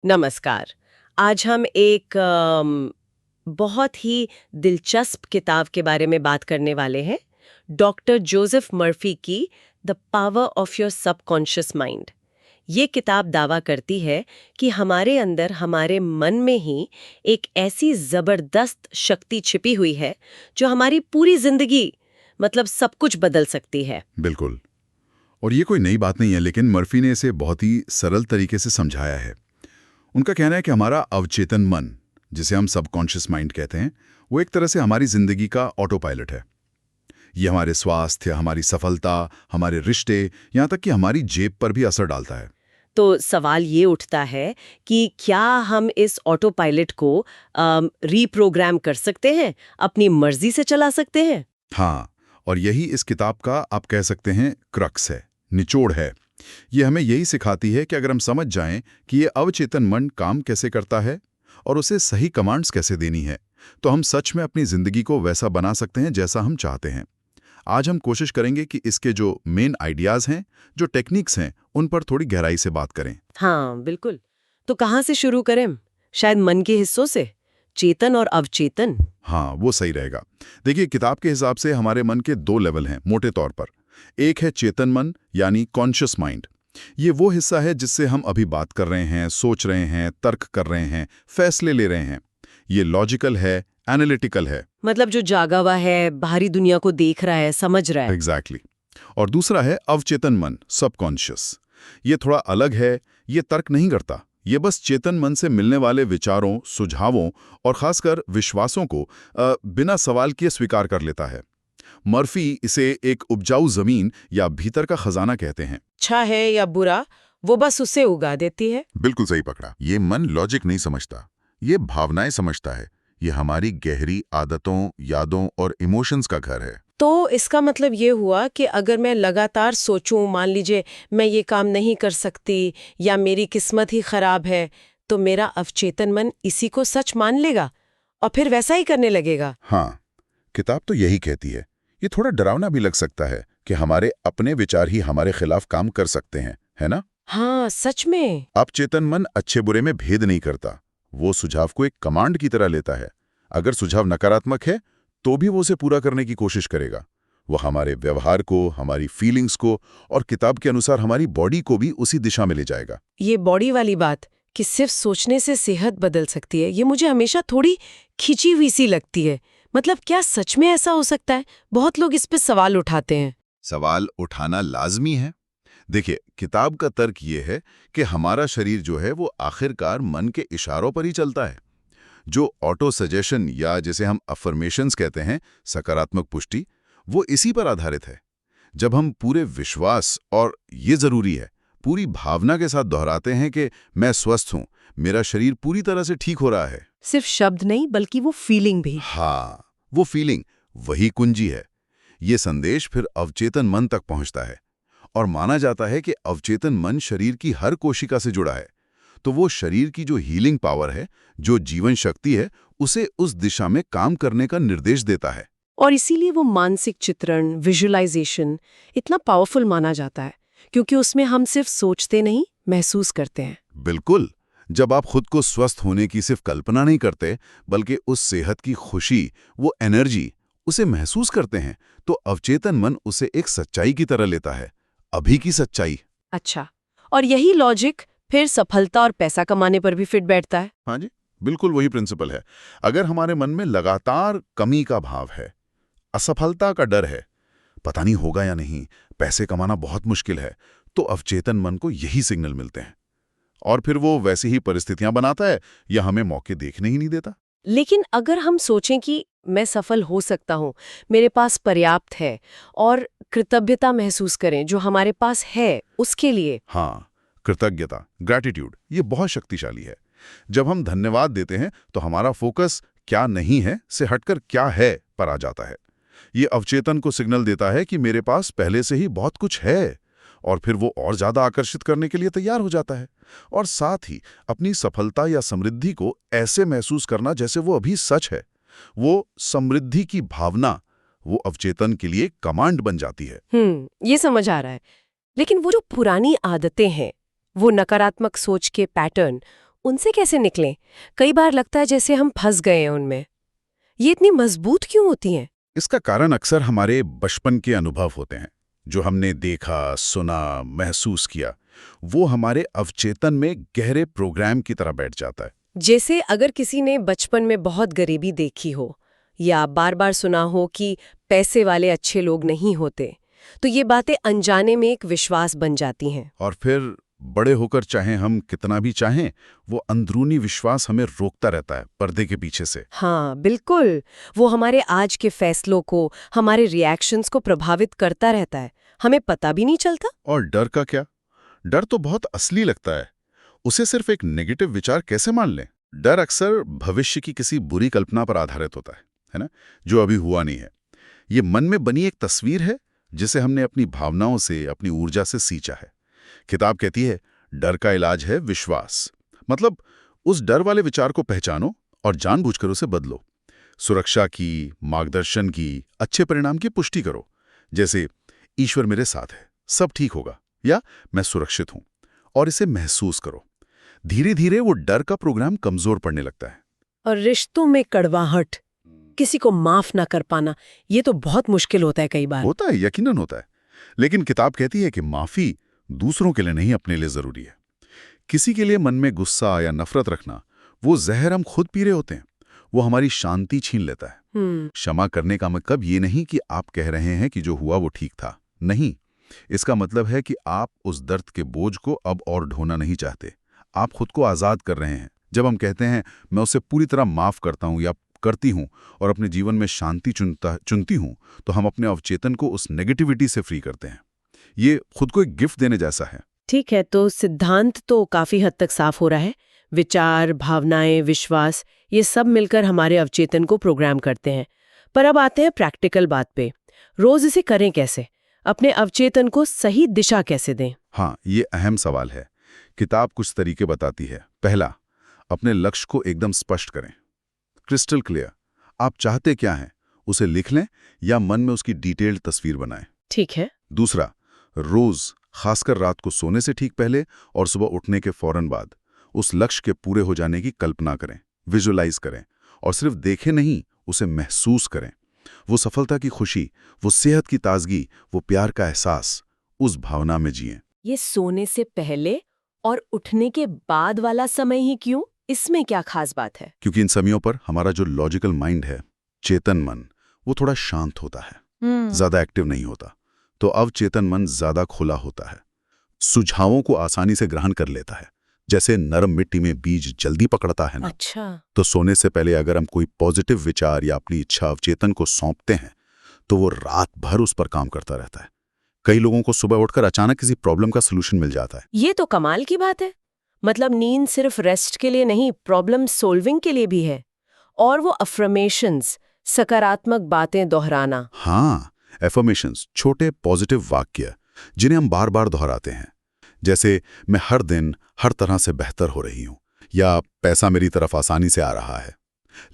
नमस्कार। आज हम एक बहुत ही दिलचस्प किताब के बारे में बात करने वाले हैं। डॉक्टर जोसेफ मर्फी की the power of your subconscious mind. ये किताब दावा करती है कि हमारे अंदर, हमारे मन में ही एक ऐसी जबरदस्त शक्ति छिपी हुई है जो हमारी पूरी जिंदगी, मतलब सब कुछ बदल सकती है। बिल्कुल। और ये कोई नई बात नहीं है, लेकिन मर्फी ने इसे बहुत ही सरल तरीके से समझाया है। उनका कहना है कि हमारा अवचेतन मन, जिसे हम सबकॉन्शियस माइंड कहते हैं, वो एक तरह से हमारी जिंदगी का ऑटो पायलट है। ये हमारे स्वास्थ्य, हमारी सफलता, हमारे रिश्ते, यहाँ तक कि हमारी जेब पर भी असर डालता है। तो सवाल ये उठता है कि क्या हम इस ऑटो पायलट को रीप्रोग्राम कर सकते हैं, अपनी मर्जी से चला सकते हैं? हाँ, और यही इस किताब का आप कह सकते हैं क्रक्स है, निचोड़ है। ये हमें यही सिखाती है कि अगर हम समझ जाएं कि ये अवचेतन मन काम कैसे करता है और उसे सही कमांड्स कैसे देनी है, तो हम सच में अपनी जिंदगी को वैसा बना सकते हैं जैसा हम चाहते हैं। आज हम कोशिश करेंगे कि इसके जो मेन आइडियाज हैं, जो टेक्निक्स हैं, उन पर थोड़ी गहराई से बात करें। हाँ, बिल्कुल। तो कहाँ से शुरू करें? शायद मन के हिस्सों से, चेतन और अवचेतन। हाँ, वो सही रहेगा। देखिए, किताब के हिसाब से हमारे मन के दो लेवल हैं मोटे तौर पर। एक है चेतन मन, यानी कॉन्शियस माइंड। ये वो हिस्सा है जिससे हम अभी बात कर रहे हैं, सोच रहे हैं, तर्क कर रहे हैं, फैसले ले रहे हैं। ये लॉजिकल है, एनालिटिकल है। मतलब जो जागा हुआ है, बाहरी दुनिया को देख रहा है, समझ रहा है। एग्जैक्टली। और दूसरा है अवचेतन मन, सबकॉन्शियस। ये थोड़ा अलग है। ये तर्क नहीं करता, ये बस चेतन मन से मिलने वाले विचारों, सुझावों और खासकर विश्वासों को बिना सवाल किए स्वीकार कर लेता है। मर्फी इसे एक उपजाऊ जमीन या भीतर का खजाना कहते हैं। अच्छा है या बुरा, वो बस उसे उगा देती है। बिल्कुल सही पकड़ा। ये मन लॉजिक नहीं समझता, ये भावनाएं समझता है। ये हमारी गहरी आदतों, यादों और इमोशंस का घर है। तो इसका मतलब ये हुआ कि अगर मैं लगातार सोचूं, मान लीजिए मैं ये काम नहीं कर सकती या मेरी किस्मत ही खराब है, तो मेरा अवचेतन मन इसी को सच मान लेगा और फिर वैसा ही करने लगेगा। हाँ, किताब तो यही कहती है। ये थोड़ा डरावना भी लग सकता है कि हमारे अपने विचार ही हमारे खिलाफ काम कर सकते हैं, है ना? हाँ, सच में। अवचेतन मन अच्छे बुरे में भेद नहीं करता। वो सुझाव को एक कमांड की तरह लेता है। अगर सुझाव नकारात्मक है तो भी वो उसे पूरा करने की कोशिश करेगा। वो हमारे व्यवहार को, हमारी फीलिंग्स को और किताब के अनुसार हमारी बॉडी को भी उसी दिशा में ले जाएगा। ये बॉडी वाली बात कि सिर्फ सोचने से सेहत बदल सकती है, ये मुझे हमेशा थोड़ी खिंची हुई सी लगती है। मतलब क्या सच में ऐसा हो सकता है? बहुत लोग इस पे सवाल उठाते हैं। सवाल उठाना लाजमी है। देखिए, किताब का तर्क ये है कि हमारा शरीर जो है वो आखिरकार मन के इशारों पर ही चलता है। जो ऑटो सजेशन या जिसे हम अफर्मेशंस कहते हैं, सकारात्मक पुष्टि, वो इसी पर आधारित है। जब हम पूरे विश्वास और ये जरूरी है, पूरी भावना के साथ दोहराते हैं कि मैं स्वस्थ हूं, मेरा शरीर पूरी तरह से ठीक हो रहा है। सिर्फ शब्द नहीं, बल्कि वो फीलिंग भी। हाँ, वो फीलिंग, वही कुंजी है। ये संदेश फिर अवचेतन मन तक पहुंचता है और माना जाता है कि अवचेतन मन शरीर की हर कोशिका से जुड़ा है। तो वो शरीर की जो हीलिंग पावर है, जो जीवन शक्ति है, उसे उस दिशा में काम करने का निर्देश देता है। और इसीलिए वो मानसिक चित्रण, विजुअलाइजेशन इतना पावरफुल माना जाता है, क्योंकि उसमें हम सिर्फ सोचते नहीं, महसूस करते हैं। बिल्कुल। जब आप खुद को स्वस्थ होने की सिर्फ कल्पना नहीं करते, बल्कि उस सेहत की खुशी, वो एनर्जी, उसे महसूस करते हैं, तो अवचेतन मन उसे एक सच्चाई की तरह लेता है, अभी की सच्चाई। अच्छा, और यही लॉजिक फिर सफलता और पैसा कमाने पर भी फिट बैठता है। हाँ जी, बिल्कुल वही प्रिंसिपल है। अगर हमारे मन में लगातार कमी का भाव है, असफलता का डर है, पता नहीं होगा या नहीं, पैसे कमाना बहुत मुश्किल है, तो अवचेतन मन को यही सिग्नल मिलते हैं और फिर वो वैसी ही परिस्थितियां बनाता है या हमें मौके देखने ही नहीं देता। लेकिन अगर हम सोचें कि मैं सफल हो सकता हूँ, मेरे पास पर्याप्त है, और कृतज्ञता महसूस करें जो हमारे पास है उसके लिए। हाँ, कृतज्ञता, ग्रैटिट्यूड, ये बहुत शक्तिशाली है। जब हम धन्यवाद देते हैं तो हमारा फोकस क्या नहीं है से हटकर क्या है पर आ जाता है। ये अवचेतन को सिग्नल देता है कि मेरे पास पहले से ही बहुत कुछ है, और फिर वो और ज्यादा आकर्षित करने के लिए तैयार हो जाता है। और साथ ही अपनी सफलता या समृद्धि को ऐसे महसूस करना जैसे वो अभी सच है। वो समृद्धि की भावना, वो अवचेतन के लिए कमांड बन जाती है। ये समझ आ रहा है। लेकिन वो जो पुरानी आदतें हैं, वो नकारात्मक सोच के पैटर्न, उनसे कैसे निकलें? कई बार लगता है जैसे हम फंस गए हैं उनमें। ये इतनी मजबूत क्यों होती हैं? इसका कारण अक्सर हमारे बचपन के अनुभव होते हैं। जो हमने देखा, सुना, महसूस किया, वो हमारे अवचेतन में गहरे प्रोग्राम की तरह बैठ जाता है। जैसे अगर किसी ने बचपन में बहुत गरीबी देखी हो या बार-बार सुना हो कि पैसे वाले अच्छे लोग नहीं होते, तो ये बातें अनजाने में एक विश्वास बन जाती हैं। और फिर बड़े होकर चाहे हम कितना भी चाहें, वो अंदरूनी विश्वास हमें रोकता रहता है पर्दे के पीछे से। हाँ, बिल्कुल। वो हमारे आज के फैसलों को, हमारे रिएक्शंस को प्रभावित करता रहता है। हमें पता भी नहीं चलता। और डर का क्या? डर तो बहुत असली लगता है। उसे सिर्फ एक नेगेटिव विचार कैसे मान लें? डर अक्सर भविष्य की किसी बुरी कल्पना पर आधारित होता है ना? जो अभी हुआ नहीं है। ये मन में बनी एक तस्वीर है जिसे हमने अपनी भावनाओं से, अपनी ऊर्जा से सींचा है। किताब कहती है, डर का इलाज है विश्वास। मतलब उस डर वाले विचार को पहचानो और जानबूझकर उसे बदलो। सुरक्षा की, मार्गदर्शन की, अच्छे परिणाम की पुष्टि करो। जैसे ईश्वर मेरे साथ है, सब ठीक होगा, या मैं सुरक्षित हूं, और इसे महसूस करो। धीरे धीरे वो डर का प्रोग्राम कमजोर पड़ने लगता है। और रिश्तों में कड़वाहट, किसी को माफ ना कर पाना, ये तो बहुत मुश्किल होता है कई बार। होता है, यकीनन होता है। लेकिन किताब कहती है कि माफी दूसरों के लिए नहीं, अपने लिए जरूरी है। किसी के लिए मन में गुस्सा या नफरत रखना, वो जहर हम खुद पी रहे होते हैं। वो हमारी शांति छीन लेता है। क्षमा करने का मतलब ये नहीं कि आप कह रहे हैं कि जो हुआ वो ठीक था। नहीं, इसका मतलब है कि आप उस दर्द के बोझ को अब और ढोना नहीं चाहते। आप खुद को आजाद कर रहे हैं। जब हम कहते हैं मैं उसे पूरी तरह माफ करता हूं या करती हूं और अपने जीवन में शांति चुनती हूं, तो हम अपने अवचेतन को उस नेगेटिविटी से फ्री करते हैं। ये खुद को एक गिफ्ट देने जैसा है। ठीक है, तो सिद्धांत तो काफी हद तक साफ हो रहा है। विचार, भावनाएं, विश्वास, ये सब मिलकर हमारे अवचेतन को प्रोग्राम करते हैं। पर अब आते हैं प्रैक्टिकल बात पे। रोज इसे करें कैसे? अपने अवचेतन को सही दिशा कैसे दें? हाँ, ये अहम सवाल है। किताब कुछ तरीके बताती है। पहला, अपने लक्ष्य को एकदम स्पष्ट करें, क्रिस्टल क्लियर। आप चाहते क्या हैं, उसे लिख लें या मन में उसकी डिटेल्ड तस्वीर बनाएं। ठीक है। दूसरा, रोज, खासकर रात को सोने से ठीक पहले और सुबह उठने के फौरन बाद, उस लक्ष्य के पूरे हो जाने की कल्पना करें, विजुअलाइज करें, और सिर्फ देखें नहीं, उसे महसूस करें। वो सफलता की खुशी, वो सेहत की ताजगी, वो प्यार का एहसास, उस भावना में जिएं। ये सोने से पहले और उठने के बाद वाला समय ही क्यों? इसमें क्या खास बात है? क्योंकि इन समयों पर हमारा जो लॉजिकल माइंड है, चेतन मन, वो थोड़ा शांत होता है, ज्यादा एक्टिव नहीं होता। तो अवचेतन मन ज्यादा खुला होता है, सुझावों को आसानी से ग्रहण कर लेता है। जैसे नरम मिट्टी में बीज जल्दी पकड़ता है ना। अच्छा। तो सोने से पहले अगर हम कोई पॉजिटिव विचार या अपनी इच्छा अवचेतन को सौंपते हैं, तो वो रात भर उस पर काम करता रहता है। कई लोगों को सुबह उठकर अचानक किसी प्रॉब्लम का सलूशन मिल जाता है। ये तो कमाल की बात है। मतलब नींद सिर्फ रेस्ट के लिए नहीं, प्रॉब्लम सोल्विंग के लिए भी है। और वो अफर्मेशंस, सकारात्मक बातें दोहराना। हाँ, एफर्मेशंस, छोटे पॉजिटिव वाक्य जिन्हें हम बार बार दोहराते हैं। जैसे मैं हर दिन हर तरह से बेहतर हो रही हूं, या पैसा मेरी तरफ आसानी से आ रहा है।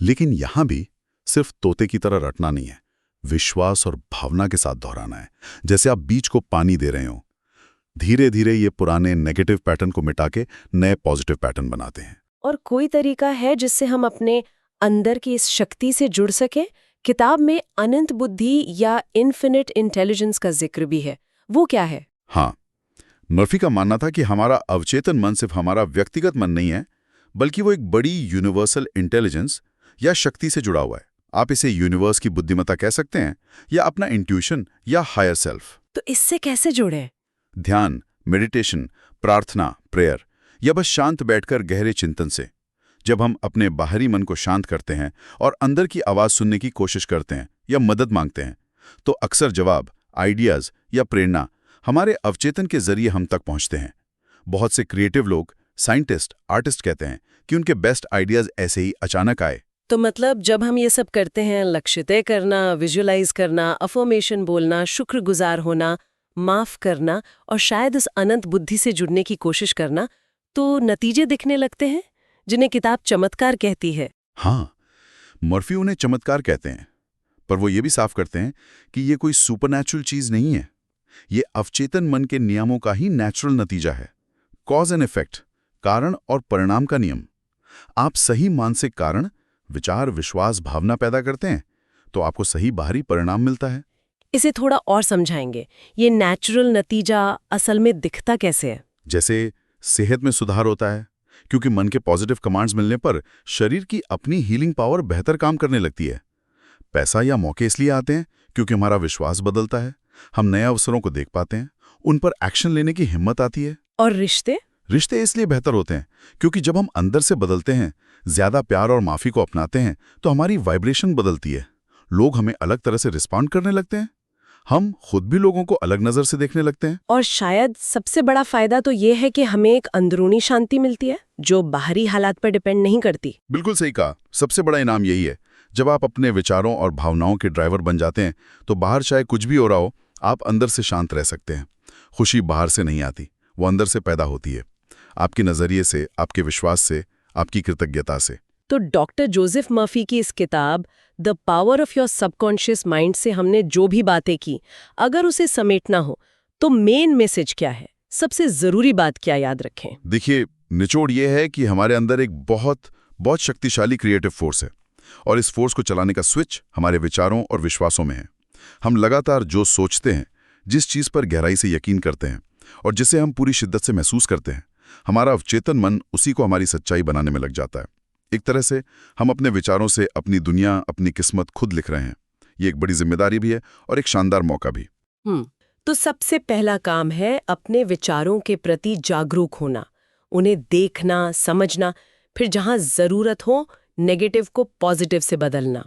लेकिन यहां भी सिर्फ तोते की तरह रटना नहीं है, विश्वास और भावना के साथ दोहराना है, जैसे आप बीज को पानी दे रहे हो। धीरे धीरे ये पुराने नेगेटिव पैटर्न को मिटा के नए पॉजिटिव पैटर्न बनाते हैं। और कोई तरीका है जिससे हम अपने अंदर की इस शक्ति से जुड़ सके? किताब में अनंत बुद्धि या इन्फिनिट इंटेलिजेंस का जिक्र भी है, वो क्या है? हाँ, मर्फी का मानना था कि हमारा अवचेतन मन सिर्फ हमारा व्यक्तिगत मन नहीं है, बल्कि वो एक बड़ी यूनिवर्सल इंटेलिजेंस या शक्ति से जुड़ा हुआ है। आप इसे यूनिवर्स की बुद्धिमत्ता कह सकते हैं, या अपना इंट्यूशन या हायर सेल्फ। तो इससे कैसे जुड़े? ध्यान, मेडिटेशन, प्रार्थना, प्रेयर, या बस शांत बैठकर गहरे चिंतन से। जब हम अपने बाहरी मन को शांत करते हैं और अंदर की आवाज सुनने की कोशिश करते हैं या मदद मांगते हैं, तो अक्सर जवाब, आइडियाज या प्रेरणा हमारे अवचेतन के जरिए हम तक पहुंचते हैं। बहुत से क्रिएटिव लोग, साइंटिस्ट, आर्टिस्ट कहते हैं कि उनके बेस्ट आइडियाज ऐसे ही अचानक आए। तो मतलब जब हम ये सब करते हैं, लक्ष्य तय करना, विजुअलाइज करना, अफर्मेशन बोलना, शुक्रगुजार होना, माफ करना और शायद उस अनंत बुद्धि से जुड़ने की कोशिश करना, तो नतीजे दिखने लगते हैं जिन्हें किताब चमत्कार कहती है। हाँ, मर्फी उन्हें चमत्कार कहते हैं, पर वो ये भी साफ करते हैं कि ये कोई सुपरनैचुरल चीज नहीं है। ये अवचेतन मन के नियमों का ही नेचुरल नतीजा है। कॉज एंड इफेक्ट, कारण और परिणाम का नियम। आप सही मानसिक कारण, विचार, विश्वास, भावना पैदा करते हैं तो आपको सही बाहरी परिणाम मिलता है। इसे थोड़ा और समझाएंगे, ये नेचुरल नतीजा असल में दिखता कैसे है? जैसे सेहत में सुधार होता है, क्योंकि मन के पॉजिटिव कमांड्स मिलने पर शरीर की अपनी हीलिंग पावर बेहतर काम करने लगती है। पैसा या मौके इसलिए आते हैं क्योंकि हमारा विश्वास बदलता है, हम नए अवसरों को देख पाते हैं, उन पर एक्शन लेने की हिम्मत आती है। और रिश्ते? रिश्ते इसलिए बेहतर होते हैं क्योंकि जब हम अंदर से बदलते हैं, ज्यादा प्यार और माफी को अपनाते हैं, तो हमारी वाइब्रेशन बदलती है। लोग हमें अलग तरह से रिस्पॉन्ड करने लगते हैं, हम खुद भी लोगों को अलग नजर से देखने लगते हैं। और शायद सबसे बड़ा फायदा तो ये है कि हमें एक अंदरूनी शांति मिलती है जो बाहरी हालात पर डिपेंड नहीं करती। बिल्कुल सही कहा, सबसे बड़ा इनाम यही है। जब आप अपने विचारों और भावनाओं के ड्राइवर बन जाते हैं तो बाहर चाहे कुछ भी हो रहा हो, आप अंदर से शांत रह सकते हैं। खुशी बाहर से नहीं आती, वो अंदर से पैदा होती है, आपके नजरिए से, आपके विश्वास से, आपकी कृतज्ञता से। तो डॉक्टर जोसेफ मर्फी की इस किताब the power of your subconscious mind से हमने जो भी बातें की, अगर उसे समेटना हो तो मेन मैसेज क्या है? सबसे जरूरी बात क्या याद रखें? देखिए, निचोड़ ये है कि हमारे अंदर एक बहुत बहुत शक्तिशाली क्रिएटिव फोर्स है और इस फोर्स को चलाने का स्विच हमारे विचारों और विश्वासों में है। हम लगातार जो सोचते हैं, जिस चीज पर गहराई से यकीन करते हैं और जिसे हम पूरी शिद्दत से महसूस करते हैं, हमारा अवचेतन मन उसी को हमारी सच्चाई बनाने में लग जाता है। एक तरह से हम अपने विचारों से अपनी दुनिया, अपनी किस्मत खुद लिख रहे हैं। ये एक बड़ी जिम्मेदारी भी है और एक शानदार मौका भी। तो सबसे पहला काम है अपने विचारों के प्रति जागरूक होना, उन्हें देखना, समझना, फिर जहां जरूरत हो नेगेटिव को पॉजिटिव से बदलना।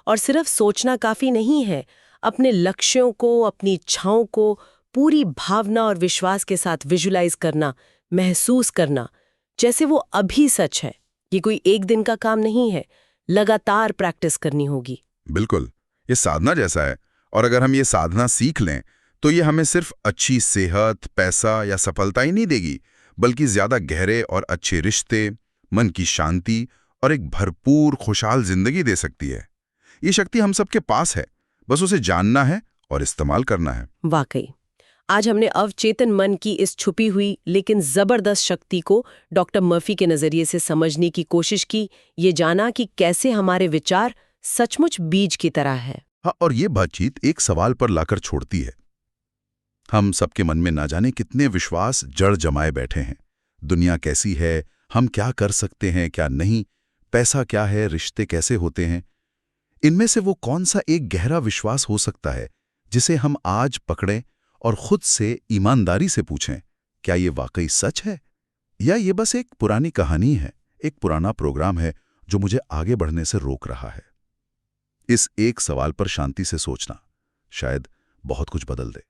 और सिर्फ सोचना काफी नहीं है, अपने लक्ष्यों को, अपनी इच्छाओं को पूरी भावना और विश्वास के साथ विजुलाइज करना, महसूस करना जैसे वो अभी सच है। ये कोई एक दिन का काम नहीं है, लगातार प्रैक्टिस करनी होगी। बिल्कुल, ये साधना जैसा है, और अगर हम ये साधना सीख लें तो ये हमें सिर्फ अच्छी सेहत, पैसा या सफलता ही नहीं देगी, बल्कि ज्यादा गहरे और अच्छे रिश्ते, मन की शांति और एक भरपूर खुशहाल जिंदगी दे सकती है। ये शक्ति हम सबके पास है, बस उसे जानना है और इस्तेमाल करना है। वाकई आज हमने अवचेतन मन की इस छुपी हुई लेकिन जबरदस्त शक्ति को डॉक्टर मर्फी के नजरिए से समझने की कोशिश की, ये जाना कि कैसे हमारे विचार सचमुच बीज की तरह है। हाँ, और ये बातचीत एक सवाल पर लाकर छोड़ती है। हम सबके मन में ना जाने कितने विश्वास जड़ जमाए बैठे हैं। दुनिया कैसी है, हम क्या कर सकते हैं, क्या नहीं, पैसा क्या है, रिश्ते कैसे होते हैं। इनमें से वो कौन सा एक गहरा विश्वास हो सकता है जिसे हम आज पकड़ें और खुद से ईमानदारी से पूछें, क्या ये वाकई सच है या ये बस एक पुरानी कहानी है, एक पुराना प्रोग्राम है जो मुझे आगे बढ़ने से रोक रहा है। इस एक सवाल पर शांति से सोचना शायद बहुत कुछ बदल दे।